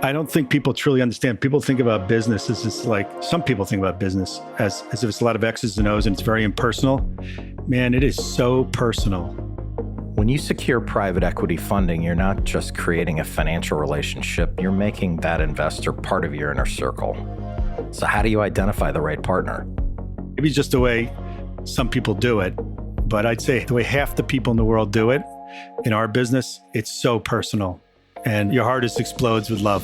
I don't think people truly understand. People think about business as just like, some people think about business as if it's a lot of X's and O's and it's very impersonal. Man, it is so personal. When you secure private equity funding, you're not just creating a financial relationship, you're making that investor part of your inner circle. So how do you identify the right partner? Maybe just the way some people do it, but I'd say the way half the people in the world do it in our business, it's so personal. And your heart just explodes with love.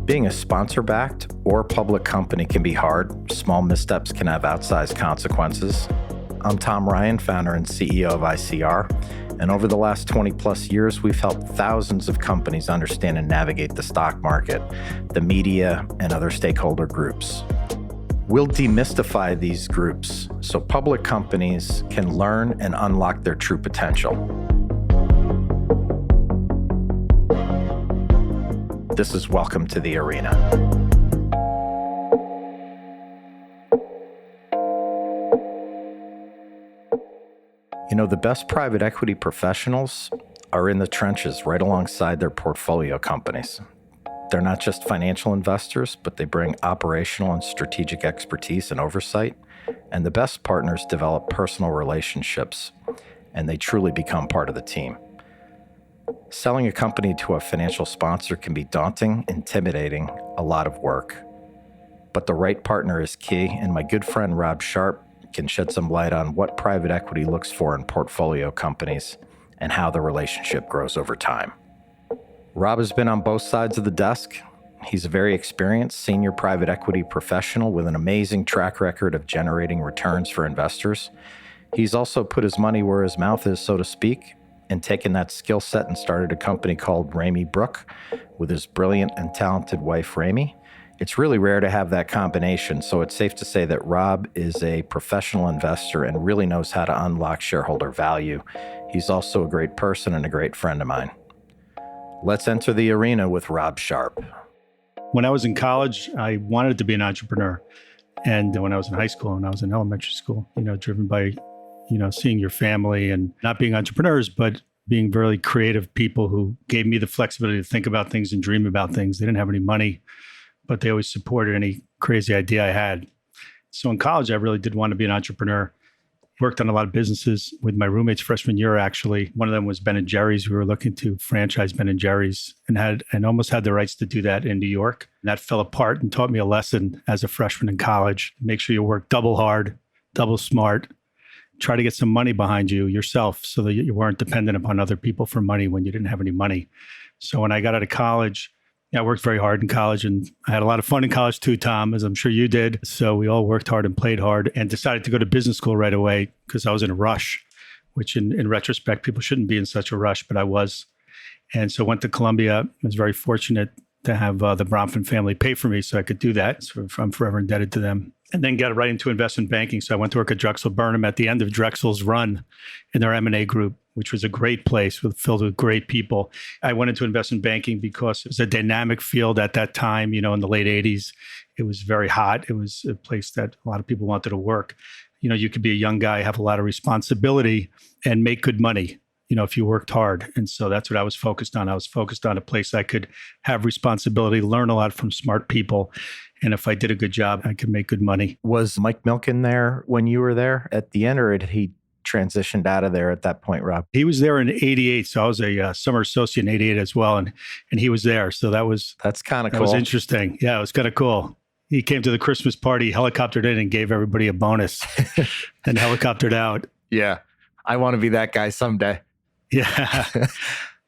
Being a sponsor-backed or public company can be hard. Small missteps can have outsized consequences. I'm Tom Ryan, founder and CEO of ICR. And over the last 20 plus years, we've helped thousands of companies understand and navigate the stock market, the media, and other stakeholder groups. We'll demystify these groups so public companies can learn and unlock their true potential. This is Welcome to the Arena. You know, the best private equity professionals are in the trenches right alongside their portfolio companies. They're not just financial investors, but they bring operational and strategic expertise and oversight. And the best partners develop personal relationships, and they truly become part of the team. Selling a company to a financial sponsor can be daunting, intimidating, a lot of work. But the right partner is key, and my good friend Rob Sharp can shed some light on what private equity looks for in portfolio companies and how the relationship grows over time. Rob has been on both sides of the desk. He's a very experienced senior private equity professional with an amazing track record of generating returns for investors. He's also put his money where his mouth is, so to speak, and taken that skill set and started a company called Ramy Brook with his brilliant and talented wife, Ramy. It's really rare to have that combination, so it's safe to say that Rob is a professional investor and really knows how to unlock shareholder value. He's also a great person and a great friend of mine. Let's enter the arena with Rob Sharp. When I was in college, I wanted to be an entrepreneur. And when I was in high school and I was in elementary school, driven by, seeing your family and not being entrepreneurs, but being very creative people who gave me the flexibility to think about things and dream about things. They didn't have any money, but they always supported any crazy idea I had. So in college, I really did want to be an entrepreneur. Worked on a lot of businesses with my roommates freshman year, actually. One of them was Ben & Jerry's. We were looking to franchise Ben & Jerry's and almost had the rights to do that in New York. And that fell apart and taught me a lesson as a freshman in college. Make sure you work double hard, double smart. Try to get some money behind you yourself so that you weren't dependent upon other people for money when you didn't have any money. So when I got out of college, I worked very hard in college, and I had a lot of fun in college too, Tom, as I'm sure you did. So we all worked hard and played hard and decided to go to business school right away because I was in a rush, which in retrospect, people shouldn't be in such a rush, but I was. And so went to Columbia. I was very fortunate to have the Bronfman family pay for me so I could do that. So I'm forever indebted to them. And then got right into investment banking. So I went to work at Drexel Burnham at the end of Drexel's run in their M&A group, which was a great place filled with great people. I went into investment banking because it was a dynamic field at that time, in the late 80s. It was very hot. It was a place that a lot of people wanted to work. You could be a young guy, have a lot of responsibility, and make good money, if you worked hard. And so that's what I was focused on. I was focused on a place I could have responsibility, learn a lot from smart people. And if I did a good job, I could make good money. Was Mike Milken there when you were there at the end, or had he transitioned out of there at that point, Rob? He was there in 88. So I was a summer associate in 88 as well. And he was there. So that's kind of cool. That was interesting. Yeah, it was kind of cool. He came to the Christmas party, helicoptered in and gave everybody a bonus and helicoptered out. Yeah. I want to be that guy someday. Yeah.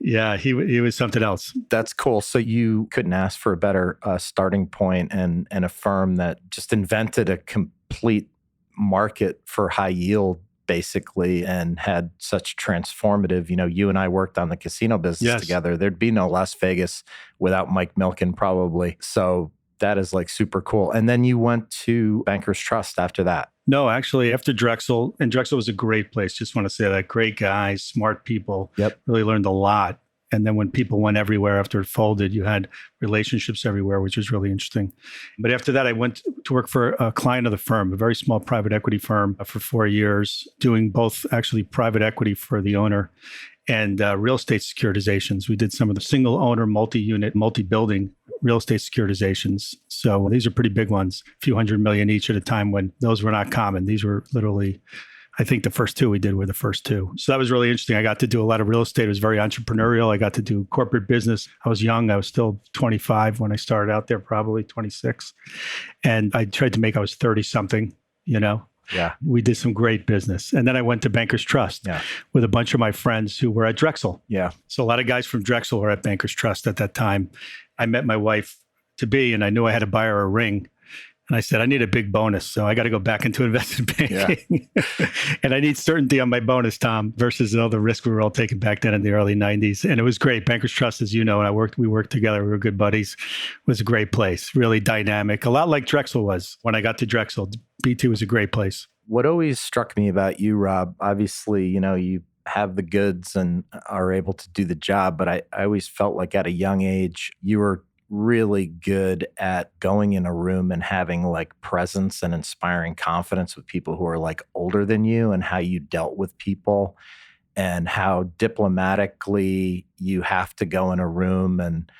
Yeah, he was something else. That's cool. So you couldn't ask for a better starting point and a firm that just invented a complete market for high yield, basically, and had such transformative, you and I worked on the casino business together. There'd be no Las Vegas without Mike Milken, probably. So that is like super cool. And then you went to Bankers Trust after that. No, actually, after Drexel, and Drexel was a great place. Just want to say that. Great guys, smart people. Yep. Really learned a lot. And then when people went everywhere after it folded, you had relationships everywhere, which was really interesting. But after that, I went to work for a client of the firm, a very small private equity firm for 4 years, doing both actually private equity for the owner and real estate securitizations. We did some of the single owner, multi-unit, multi-building real estate securitizations. So these are pretty big ones, a few $100 million each at a time when those were not common. These were literally, I think the first two we did were the first two. So that was really interesting. I got to do a lot of real estate. It was very entrepreneurial. I got to do corporate business. I was young. I was still 25 when I started out there, probably 26. And I tried to make, I was 30 something, Yeah. We did some great business. And then I went to Bankers Trust with a bunch of my friends who were at Drexel. Yeah. So a lot of guys from Drexel were at Bankers Trust at that time. I met my wife to be, and I knew I had to buy her a ring. And I said, I need a big bonus. So I got to go back into investment banking. Yeah. And I need certainty on my bonus, Tom, versus all the risk we were all taking back then in the early 90s. And it was great. Bankers Trust, as you know, and we worked together. We were good buddies. It was a great place, really dynamic, a lot like Drexel was when I got to Drexel. BT was a great place. What always struck me about you, Rob, obviously, you have the goods and are able to do the job, but I always felt like at a young age, you were really good at going in a room and having like presence and inspiring confidence with people who are like older than you, and how you dealt with people and how diplomatically you have to go in a room and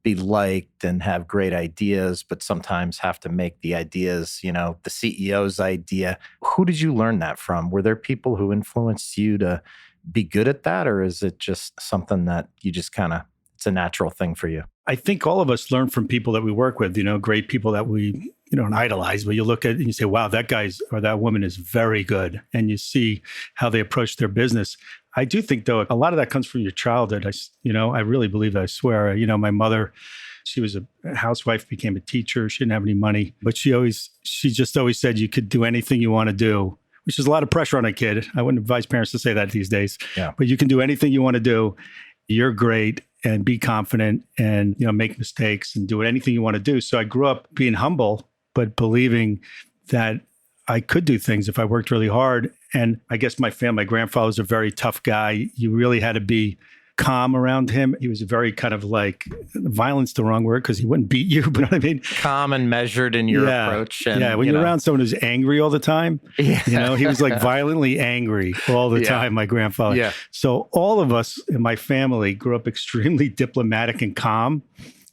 be liked and have great ideas, but sometimes have to make the ideas, the CEO's idea. Who did you learn that from? Were there people who influenced you to be good at that? Or is it just something that you just it's a natural thing for you? I think all of us learn from people that we work with, great people that we, don't idolize, but you look at it and you say, wow, that guy's or that woman is very good. And you see how they approach their business. I do think, though, a lot of that comes from your childhood. I really believe that. I swear. My mother, she was a housewife, became a teacher. She didn't have any money, but she just always said you could do anything you want to do, which is a lot of pressure on a kid. I wouldn't advise parents to say that these days. Yeah. But you can do anything you want to do. You're great, and be confident, and make mistakes and do anything you want to do. So I grew up being humble, but believing that I could do things if I worked really hard. And I guess my grandfather was a very tough guy. You really had to be calm around him. He was a very kind of like, violence the wrong word, because he wouldn't beat you, but you know what I mean? Calm and measured in your approach. And, when you're around someone who's angry all the time, he was like violently angry all the time, my grandfather. Yeah. So all of us in my family grew up extremely diplomatic and calm.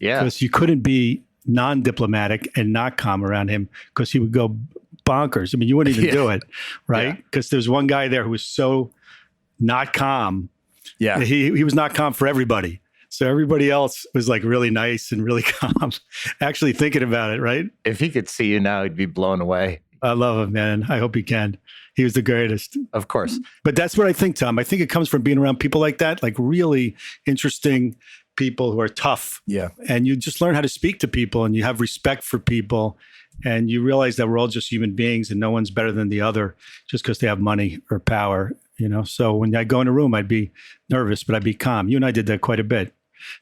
Yeah. Because you couldn't be non-diplomatic and not calm around him, because he would go bonkers. I mean, you wouldn't even do it, right? Because there's one guy there who was so not calm. Yeah. He was not calm for everybody. So everybody else was like really nice and really calm, actually thinking about it, right? If he could see you now, he'd be blown away. I love him, man. I hope he can. He was the greatest. Of course. But that's what I think, Tom. I think it comes from being around people like that, like really interesting people who are tough. Yeah. And you just learn how to speak to people, and you have respect for people, and you realize that we're all just human beings and no one's better than the other just because they have money or power. So when I go in a room, I'd be nervous, but I'd be calm. You and I did that quite a bit.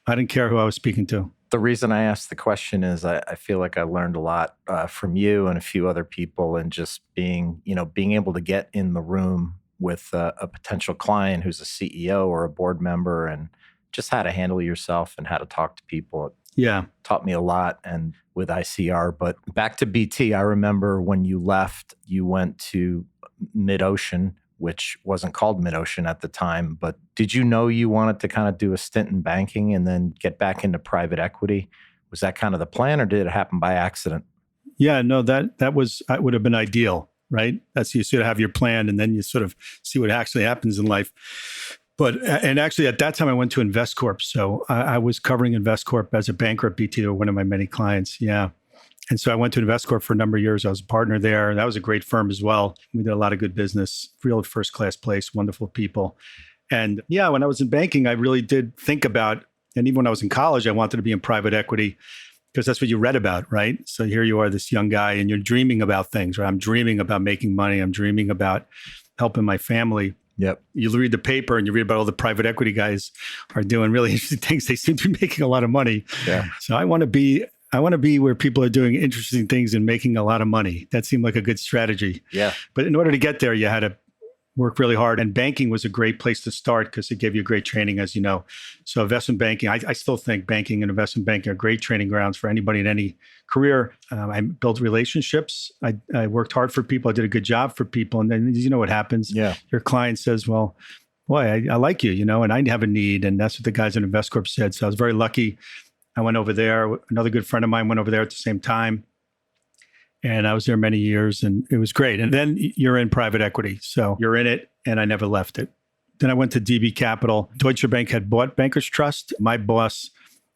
I didn't care who I was speaking to. The reason I asked the question is I feel like I learned a lot from you and a few other people, and just being able to get in the room with a potential client who's a CEO or a board member, and just how to handle yourself and how to talk to people. It taught me a lot, and with ICR. But back to BT, I remember when you left, you went to MidOcean, which wasn't called MidOcean at the time. But did you know you wanted to kind of do a stint in banking and then get back into private equity? Was that kind of the plan, or did it happen by accident? Yeah, no, that would have been ideal, right? That's, you sort of have your plan, and then you sort of see what actually happens in life. And actually at that time I went to InvestCorp. So I was covering InvestCorp as a banker at BT. They were one of my many clients. Yeah. And so I went to InvestCorp for a number of years. I was a partner there. That was a great firm as well. We did a lot of good business, real first-class place, wonderful people. And yeah, when I was in banking, I really did think about, and even when I was in college, I wanted to be in private equity, because that's what you read about, right? So here you are, this young guy, and you're dreaming about things, right? I'm dreaming about making money. I'm dreaming about helping my family. Yep. You read the paper and you read about all the private equity guys are doing really interesting things. They seem to be making a lot of money. Yeah. So I want to be where people are doing interesting things and making a lot of money. That seemed like a good strategy. Yeah. But in order to get there, you had to work really hard. And banking was a great place to start because it gave you great training, as you know. So investment banking, I still think banking and investment banking are great training grounds for anybody in any career. I built relationships. I worked hard for people. I did a good job for people. And then you know what happens? Yeah. Your client says, well, boy, I like you, and I have a need. And that's what the guys at InvestCorp said. So I was very lucky. I went over there. Another good friend of mine went over there at the same time. And I was there many years and it was great. And then you're in private equity. So you're in it and I never left it. Then I went to DB Capital. Deutsche Bank had bought Bankers Trust. My boss,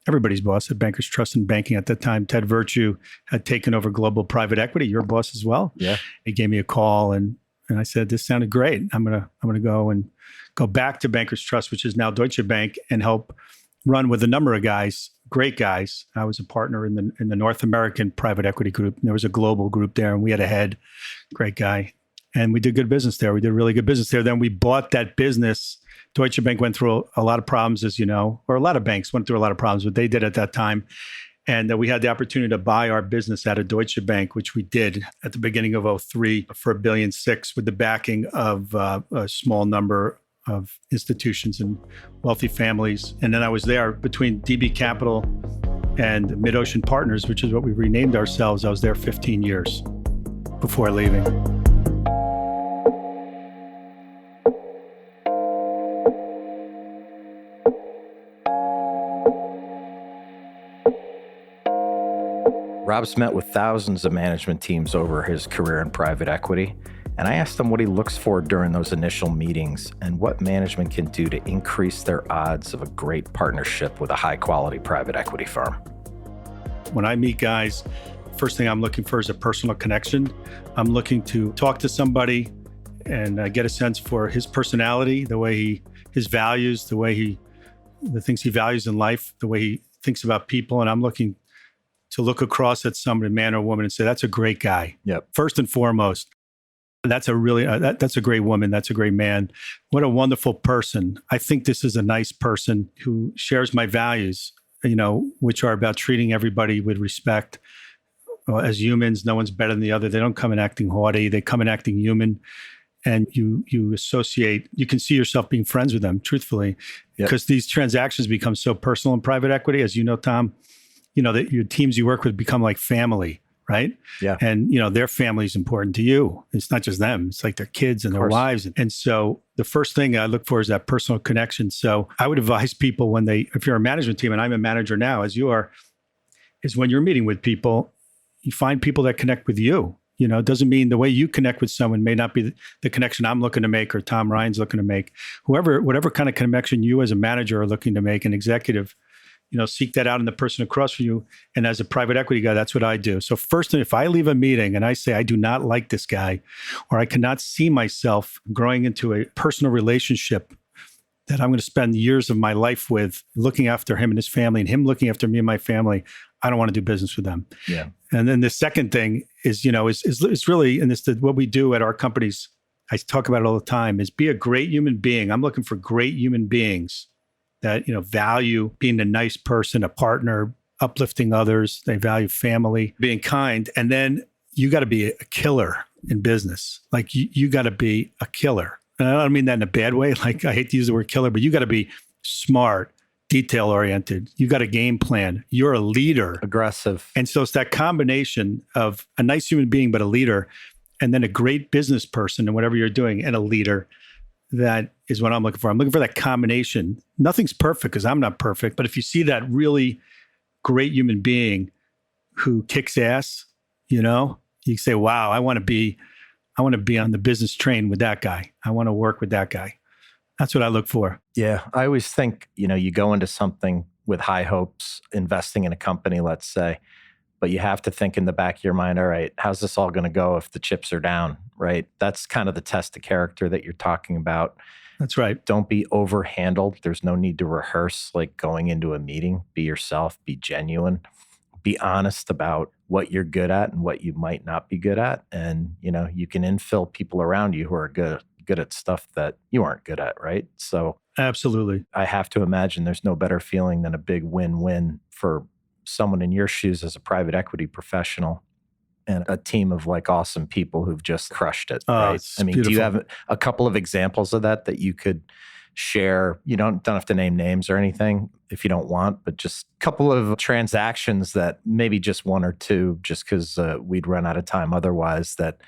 everybody's boss at Bankers Trust and banking at that time, Ted Virtue, had taken over global private equity. Your boss as well. Yeah. He gave me a call and I said, this sounded great. I'm gonna go back to Bankers Trust, which is now Deutsche Bank, and help run with a number of guys, great guys. I was a partner in the North American private equity group. There was a global group there, and we had a head, great guy. And we did good business there. We did really good business there. Then we bought that business. Deutsche Bank went through a lot of problems, as you know, or a lot of banks went through a lot of problems, but they did at that time. And we had the opportunity to buy our business out of Deutsche Bank, which we did at the beginning of 2003 for $1.6 billion with the backing of a small number of institutions and wealthy families. And then I was there between DB Capital and MidOcean Partners, which is what we renamed ourselves. I was there 15 years before leaving. Rob's met with thousands of management teams over his career in private equity, and I asked him what he looks for during those initial meetings and what management can do to increase their odds of a great partnership with a high-quality private equity firm. When I meet guys, first thing I'm looking for is a personal connection. I'm looking to talk to somebody and get a sense for his personality, his values, the things he values in life, the way he thinks about people, and I'm looking to look across at somebody, man or woman, and say, that's a great guy. Yep. First and foremost, that's a great woman. That's a great man. What a wonderful person. I think this is a nice person who shares my values, which are about treating everybody with respect. As humans, no one's better than the other. They don't come in acting haughty. They come in acting human. And you can see yourself being friends with them, truthfully, because these transactions become so personal in private equity, as you know, Tom. That your teams you work with become like family, right? Yeah. And, their family is important to you. It's not just them. It's like their kids and their wives. And so the first thing I look for is that personal connection. So I would advise people if you're a management team, and I'm a manager now, as you are, is when you're meeting with people, you find people that connect with you. It doesn't mean the way you connect with someone may not be the connection I'm looking to make or Tom Ryan's looking to make. Whatever kind of connection you as a manager are looking to make, an executive, seek that out in the person across from you. And as a private equity guy, that's what I do. So first, if I leave a meeting and I say, I do not like this guy, or I cannot see myself growing into a personal relationship that I'm going to spend years of my life with, looking after him and his family and him looking after me and my family, I don't want to do business with them. Yeah. And then the second thing is, is really, and what we do at our companies, I talk about it all the time, is be a great human being. I'm looking for great human beings that, value being a nice person, a partner, uplifting others. They value family, being kind. And then you got to be a killer in business. Like you got to be a killer. And I don't mean that in a bad way. Like I hate to use the word killer, but you got to be smart, detail oriented. You got a game plan. You're a leader. Aggressive. And so it's that combination of a nice human being, but a leader, and then a great business person and whatever you're doing, and a leader. That is what I'm looking for. I'm looking for that combination. Nothing's perfect because I'm not perfect. But if you see that really great human being who kicks ass, you say, wow, I want to be on the business train with that guy. I want to work with that guy. That's what I look for. Yeah. I always think, you go into something with high hopes, investing in a company, let's say, but you have to think in the back of your mind, all right, how's this all going to go if the chips are down, right? That's kind of the test of character that you're talking about. That's right. Don't be overhandled. There's no need to rehearse like going into a meeting. Be yourself, be genuine, be honest about what you're good at and what you might not be good at. And, you can infill people around you who are good at stuff that you aren't good at, right? So absolutely. I have to imagine there's no better feeling than a big win-win for someone in your shoes as a private equity professional and a team of like awesome people who've just crushed it, Oh, right? it's I mean, do you beautiful. have a couple of examples of that you could share? You don't have to name names or anything if you don't want, but just a couple of transactions that maybe just one or two, just because we'd run out of time otherwise, that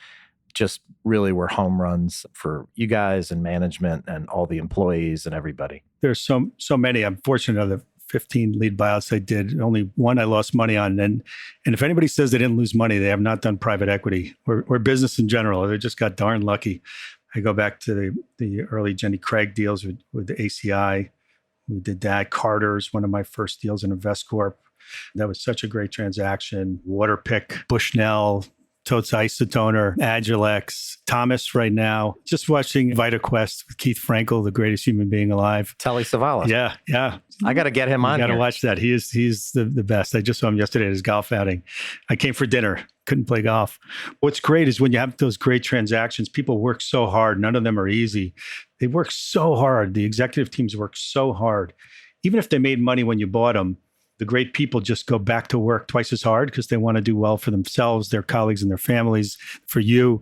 just really were home runs for you guys and management and all the employees and everybody. There's so many. I'm fortunate of the 15 lead buyouts I did. Only one I lost money on. And if anybody says they didn't lose money, they have not done private equity or business in general. They just got darn lucky. I go back to the early Jenny Craig deals with the ACI. We did that. Carter's, one of my first deals in InvestCorp. That was such a great transaction. Waterpik, Bushnell, Totes Isotoner, Agilex, Thomas right now. Just watching VitaQuest with Keith Frankel, the greatest human being alive. Telly Savalas. Yeah. I got to get him on You got to here. watch that. He's the best. I just saw him yesterday at his golf outing. I came for dinner. Couldn't play golf. What's great is when you have those great transactions, people work so hard. None of them are easy. They work so hard. The executive teams work so hard. Even if they made money when you bought them, the great people just go back to work twice as hard because they want to do well for themselves, their colleagues, and their families, for you.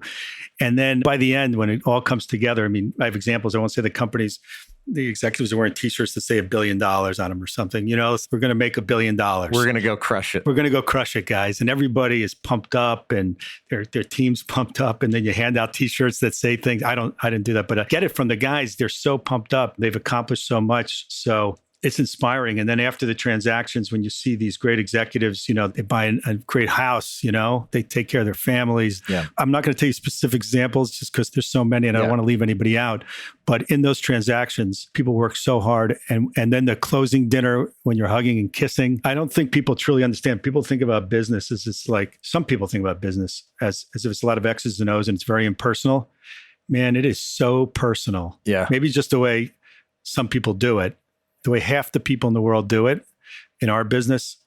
And then by the end, when it all comes together, I mean, I have examples. I won't say the companies, the executives are wearing T-shirts that say $1 billion on them or something. You know, we're going to make $1 billion. We're going to go crush it. We're going to go crush it, guys. And everybody is pumped up and their team's pumped up. And then you hand out T-shirts that say things. I didn't do that, but I get it from the guys. They're so pumped up. They've accomplished so much. So it's inspiring. And then after the transactions, when you see these great executives, you know, they buy a great house, you know, they take care of their families. Yeah. I'm not going to tell you specific examples just because there's so many and I don't want to leave anybody out. But in those transactions, people work so hard. And then the closing dinner when you're hugging and kissing, I don't think people truly understand. People think about business as it's like, some people think about business as if it's a lot of X's and O's and it's very impersonal. Man, it is so personal. Yeah. Maybe just the way some people do it. The way half the people in the world do it in our business,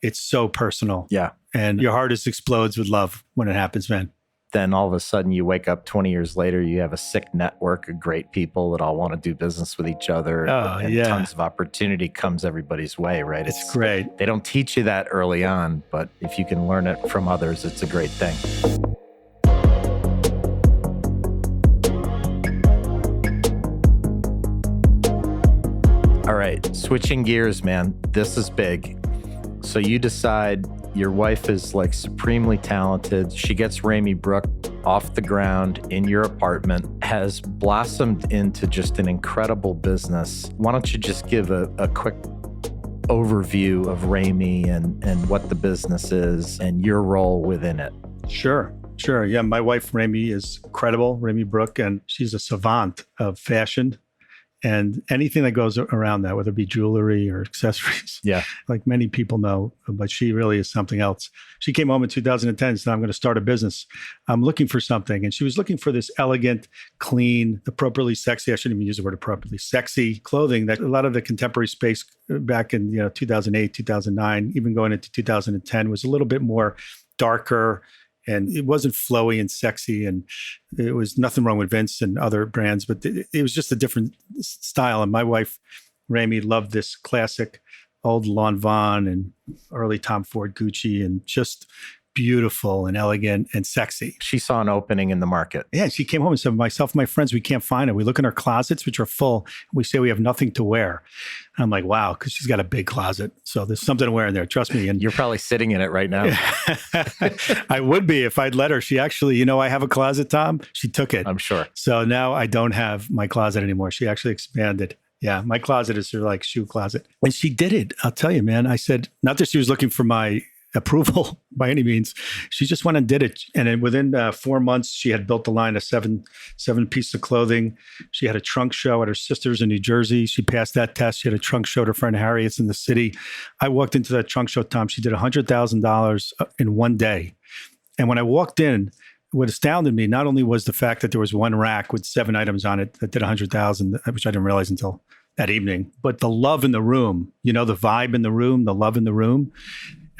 it's so personal. Yeah. And your heart just explodes with love when it happens, man. Then all of a sudden you wake up 20 years later, you have a sick network of great people that all want to do business with each other. And tons of opportunity comes everybody's way, right? It's great. They don't teach you that early on, but if you can learn it from others, it's a great thing. All right, switching gears, man. This is big. So you decide your wife is like supremely talented. She gets Ramy Brook off the ground in your apartment, has blossomed into just an incredible business. Why don't you just give a quick overview of Ramy and what the business is and your role within it? Sure. Yeah, my wife, Ramy, is incredible, Ramy Brook, and she's a savant of fashion. And anything that goes around that, whether it be jewelry or accessories, like many people know, but she really is something else. She came home in 2010 and said, I'm going to start a business. I'm looking for something. And she was looking for this elegant, clean, appropriately sexy, I shouldn't even use the word appropriately, sexy clothing that a lot of the contemporary space back in 2008, 2009, even going into 2010 was a little bit more darker. And it wasn't flowy and sexy, and it was nothing wrong with Vince and other brands, but it was just a different style. And my wife, Ramy, loved this classic old Lanvin and early Tom Ford Gucci, and just beautiful and elegant and sexy. She saw an opening in the market. Yeah, she came home and said, myself and my friends, we can't find it. We look in our closets, which are full. We say we have nothing to wear. And I'm like, wow, because she's got a big closet. So there's something to wear in there. Trust me. And you're probably sitting in it right now. I would be if I'd let her. She actually, I have a closet, Tom. She took it. I'm sure. So now I don't have my closet anymore. She actually expanded. Yeah, my closet is her like shoe closet. And she did it. I'll tell you, man. I said, not that she was looking for my approval by any means. She just went and did it. And then within 4 months, she had built a line of seven pieces of clothing. She had a trunk show at her sister's in New Jersey. She passed that test. She had a trunk show at her friend Harriet's in the city. I walked into that trunk show, Tom. She did $100,000 in one day. And when I walked in, what astounded me not only was the fact that there was one rack with 7 items on it that did $100,000, which I didn't realize until that evening, but the love in the room, the vibe in the room, the love in the room.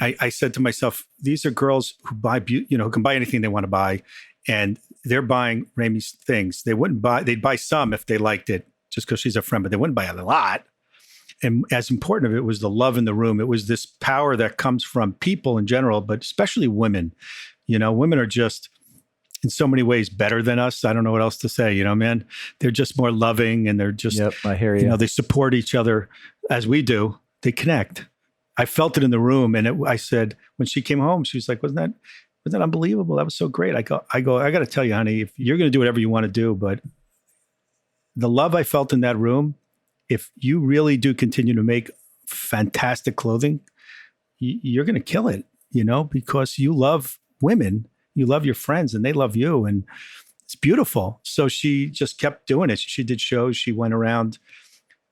I said to myself, these are girls who buy, who can buy anything they want to buy, and they're buying Ramy's things. They'd buy some if they liked it, just because she's a friend, but they wouldn't buy a lot. And as important of it was the love in the room. It was this power that comes from people in general, but especially women. Women are just in so many ways better than us. I don't know what else to say, man. They're just more loving, and they're just, Yep, I hear you. They support each other as we do. They connect. I felt it in the room, and I said, when she came home, she was like, wasn't that unbelievable? That was so great. I go, I got to tell you, honey, if you're going to do whatever you want to do, but the love I felt in that room, if you really do continue to make fantastic clothing, you're going to kill it, because you love women, you love your friends, and they love you. And it's beautiful. So she just kept doing it. She did shows. She went around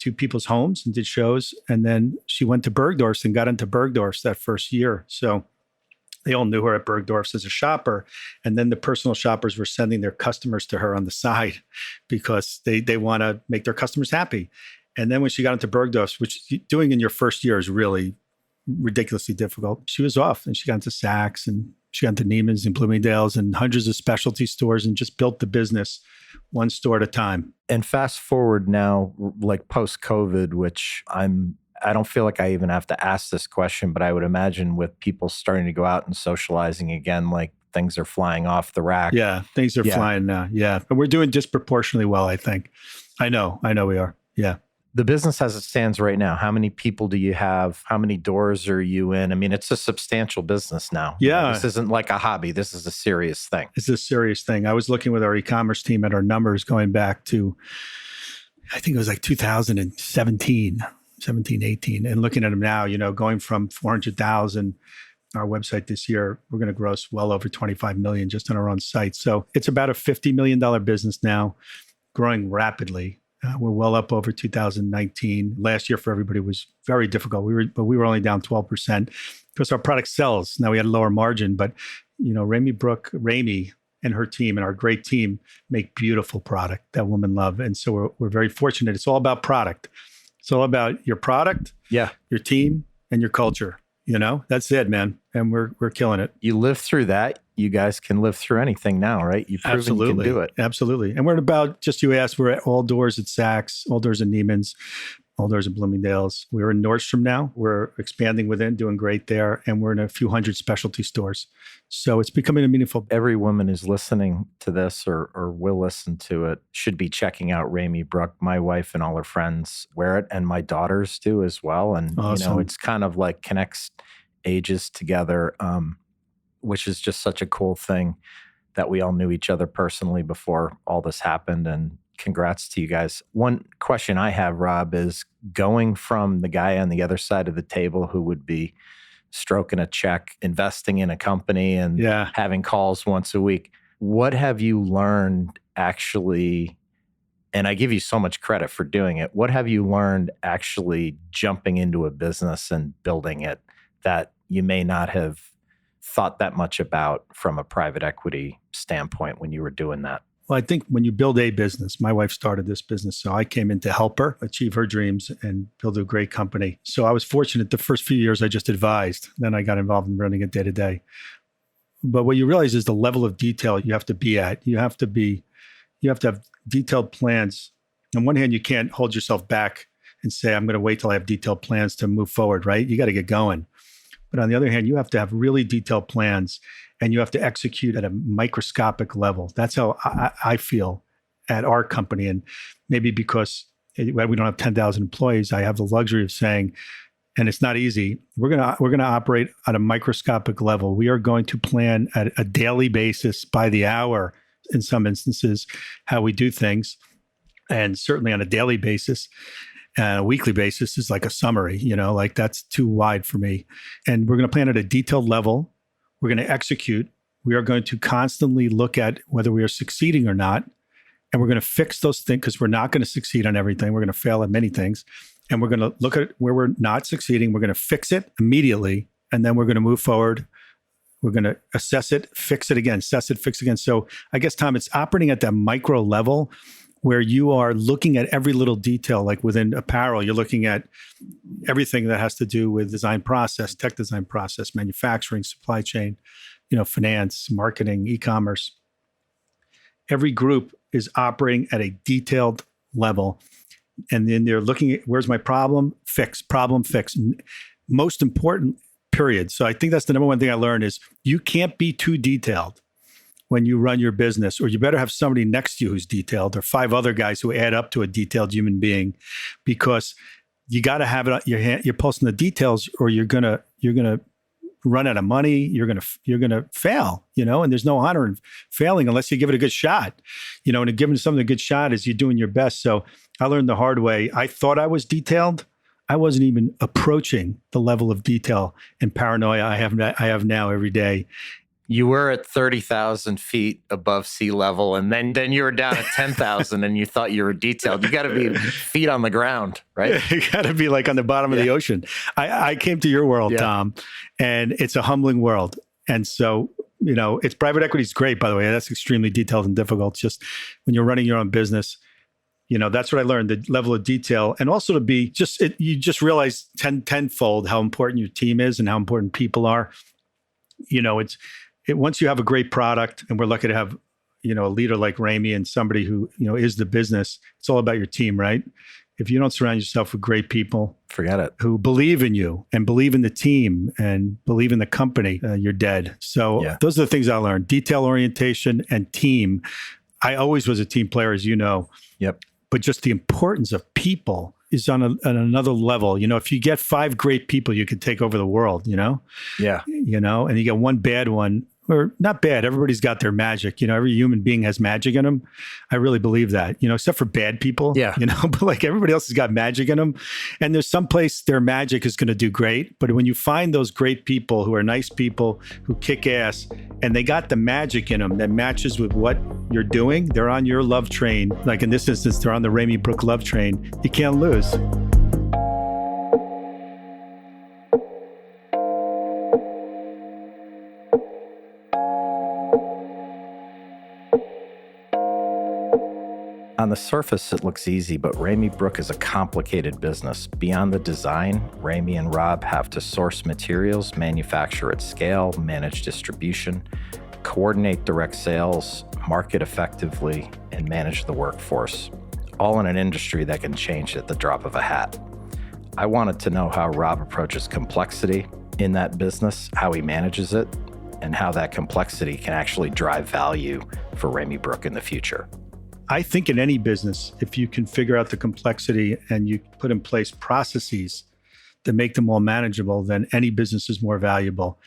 to people's homes and did shows. And then she went to Bergdorf's and got into Bergdorf's that first year. So they all knew her at Bergdorf's as a shopper. And then the personal shoppers were sending their customers to her on the side because they want to make their customers happy. And then when she got into Bergdorf's, which doing in your first year is really ridiculously difficult, she was off, and she got into Saks, and she got into Neiman's and Bloomingdale's and hundreds of specialty stores, and just built the business one store at a time. And fast forward now, like post-COVID, which I don't feel like I even have to ask this question, but I would imagine with people starting to go out and socializing again, like things are flying off the rack. Yeah, things are flying now. Yeah. And we're doing disproportionately well, I think. I know we are. Yeah. The business as it stands right now, how many people do you have? How many doors are you in? I mean, it's a substantial business now. Yeah. This isn't like a hobby. This is a serious thing. It's a serious thing. I was looking with our e-commerce team at our numbers going back to, I think it was like 2017, 18, and looking at them now, going from 400,000, our website this year, we're going to gross well over 25 million just on our own site. So it's about a $50 million business now, growing rapidly. We're well up over 2019. Last year for everybody was very difficult. We were only down 12% because our product sells. Now we had a lower margin, but Ramy Brook, Ramy and her team and our great team make beautiful product that women love. And so we're very fortunate. It's all about product. It's all about your product, your team, and your culture. That's it, man. And we're killing it. You live through that. You guys can live through anything now, right? You've proven you can do it. Absolutely. And we're at about, just you asked, we're at all doors at Saks, all doors at Neiman's, all doors at Bloomingdale's. We're in Nordstrom now. We're expanding within, doing great there. And we're in a few hundred specialty stores. So it's becoming a meaningful. Every woman who's listening to this or will listen to it should be checking out Ramy Brook. My wife and all her friends wear it, and my daughters do as well. And, awesome. It's kind of like connects ages together, which is just such a cool thing that we all knew each other personally before all this happened. And congrats to you guys. One question I have, Rob, is going from the guy on the other side of the table who would be stroking a check, investing in a company and having calls once a week. What have you learned actually, and I give you so much credit for doing it, what have you learned actually jumping into a business and building it that you may not have thought that much about from a private equity standpoint when you were doing that? Well, I think when you build a business, my wife started this business, so I came in to help her achieve her dreams and build a great company. So I was fortunate the first few years I just advised. Then I got involved in running it day to day. But what you realize is the level of detail you have to be at. You have to have detailed plans. On one hand, you can't hold yourself back and say, I'm going to wait till I have detailed plans to move forward, right? You got to get going. But on the other hand, you have to have really detailed plans, and you have to execute at a microscopic level. That's how I feel at our company. And maybe because we don't have 10,000 employees, I have the luxury of saying, and it's not easy, we're gonna operate at a microscopic level. We are going to plan at a daily basis, by the hour in some instances, how we do things, and certainly on a daily basis. And a weekly basis is like a summary, like that's too wide for me. And we're going to plan at a detailed level. We're going to execute. We are going to constantly look at whether we are succeeding or not. And we're going to fix those things because we're not going to succeed on everything. We're going to fail at many things. And we're going to look at where we're not succeeding. We're going to fix it immediately. And then we're going to move forward. We're going to assess it, fix it again, assess it, fix it again. So I guess, Tom, it's operating at that micro level where you are looking at every little detail, like within apparel, you're looking at everything that has to do with design process, tech design process, manufacturing, supply chain, finance, marketing, e-commerce. Every group is operating at a detailed level. And then they're looking at, where's my problem? Fix, problem, fix. Most important period. So I think that's the number one thing I learned is you can't be too detailed when you run your business, or you better have somebody next to you who's detailed, or 5 other guys who add up to a detailed human being, because you got to have it your pulse in the details, or you're gonna run out of money. You're gonna fail, and there's no honor in failing unless you give it a good shot, and giving something a good shot is you're doing your best. So I learned the hard way. I thought I was detailed. I wasn't even approaching the level of detail and paranoia I have now every day. You were at 30,000 feet above sea level, and then you were down at 10,000 and you thought you were detailed. You got to be feet on the ground, right? You got to be like on the bottom of the ocean. I came to your world, Tom, and it's a humbling world. And so, it's private equity is great, by the way. That's extremely detailed and difficult. It's just when you're running your own business, that's what I learned, the level of detail, and also to be you just realize tenfold how important your team is and how important people are. Once you have a great product, and we're lucky to have, a leader like Ramy and somebody who, is the business, it's all about your team, right? If you don't surround yourself with great people, forget it, who believe in you and believe in the team and believe in the company, you're dead. So those are the things I learned: detail orientation and team. I always was a team player, as you know. Yep. But just the importance of people is on another level. If you get 5 great people, you could take over the world, Yeah. And you get one bad one, or not bad. Everybody's got their magic. Every human being has magic in them. I really believe that, except for bad people, but like everybody else has got magic in them. And there's some place their magic is going to do great. But when you find those great people who are nice people, who kick ass, and they got the magic in them that matches with what you're doing, they're on your love train. Like in this instance, they're on the Ramy Brook love train. You can't lose. On the surface, it looks easy, but Ramy Brook is a complicated business. Beyond the design, Ramy and Rob have to source materials, manufacture at scale, manage distribution, coordinate direct sales, market effectively, and manage the workforce, all in an industry that can change at the drop of a hat. I wanted to know how Rob approaches complexity in that business, how he manages it, and how that complexity can actually drive value for Ramy Brook in the future. I think in any business, if you can figure out the complexity and you put in place processes that make them more manageable, then any business is more valuable.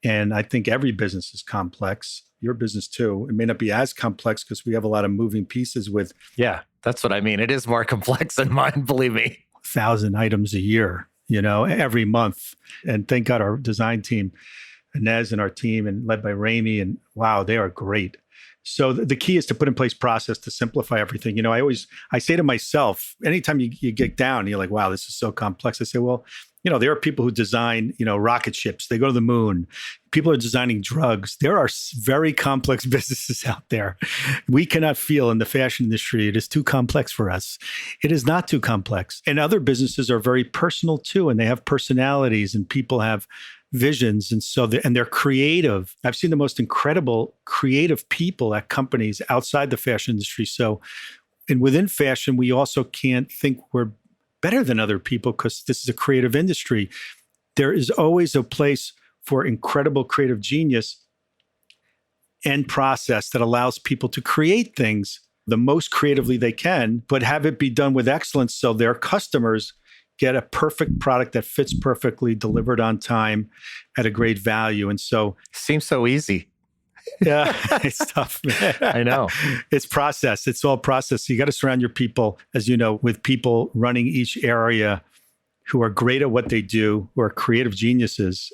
And I think every business is complex. Your business too. It may not be as complex because we have a lot of moving pieces with. Yeah, that's what I mean. It is more complex than mine, believe me. 1,000 items a year, every month. And thank God our design team, Inez and our team, and led by Ramy, and wow, they are great. So the key is to put in place process to simplify everything. I say to myself, anytime you get down, you're like, wow, this is so complex. I say, well, there are people who design, rocket ships. They go to the moon. People are designing drugs. There are very complex businesses out there. We cannot feel in the fashion industry, it is too complex for us. It is not too complex. And other businesses are very personal too, and they have personalities, and people have visions. And so they're creative. I've seen the most incredible creative people at companies outside the fashion industry. So, and within fashion, we also can't think we're better than other people because this is a creative industry. There is always a place for incredible creative genius and process that allows people to create things the most creatively they can, but have it be done with excellence so their customers get a perfect product that fits perfectly, delivered on time at a great value. And so seems so easy. Yeah, it's tough, man. I know. It's process. It's all process. You got to surround your people, as you know, with people running each area who are great at what they do, who are creative geniuses,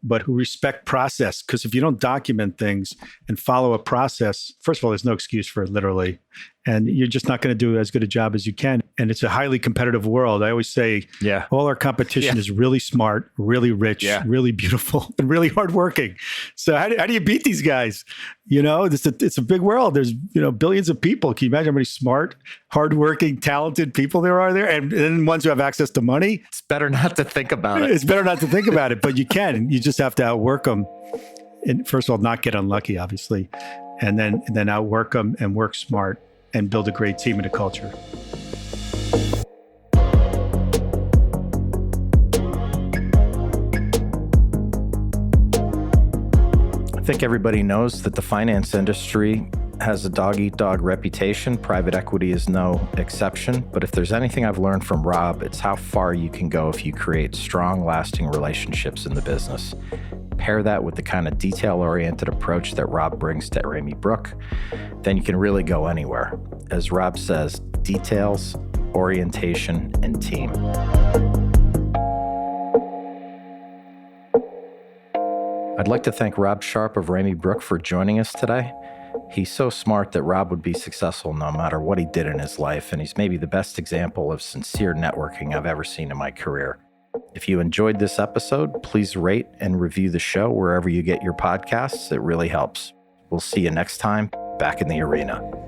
but who respect process. Because if you don't document things and follow a process, first of all, there's no excuse for it, literally. And you're just not going to do as good a job as you can. And it's a highly competitive world. I always say, all our competition is really smart, really rich, really beautiful, and really hardworking. So how do you beat these guys? It's a big world. There's, billions of people. Can you imagine how many smart, hardworking, talented people there are there? And then ones who have access to money? It's better not to think about it. It's better not to think about it, but you can. You just have to outwork them. And first of all, not get unlucky, obviously. And then outwork them and work smart and build a great team and a culture. think everybody knows that the finance industry has a dog-eat-dog reputation. Private equity is no exception. But if there's anything I've learned from Rob, it's how far you can go if you create strong, lasting relationships in the business. Pair that with the kind of detail-oriented approach that Rob brings to Ramy Brook, then you can really go anywhere. As Rob says, details, orientation, and team. I'd like to thank Rob Sharp of Ramy Brook for joining us today. He's so smart that Rob would be successful no matter what he did in his life, and he's maybe the best example of sincere networking I've ever seen in my career. If you enjoyed this episode, please rate and review the show wherever you get your podcasts. It really helps. We'll see you next time back in the arena.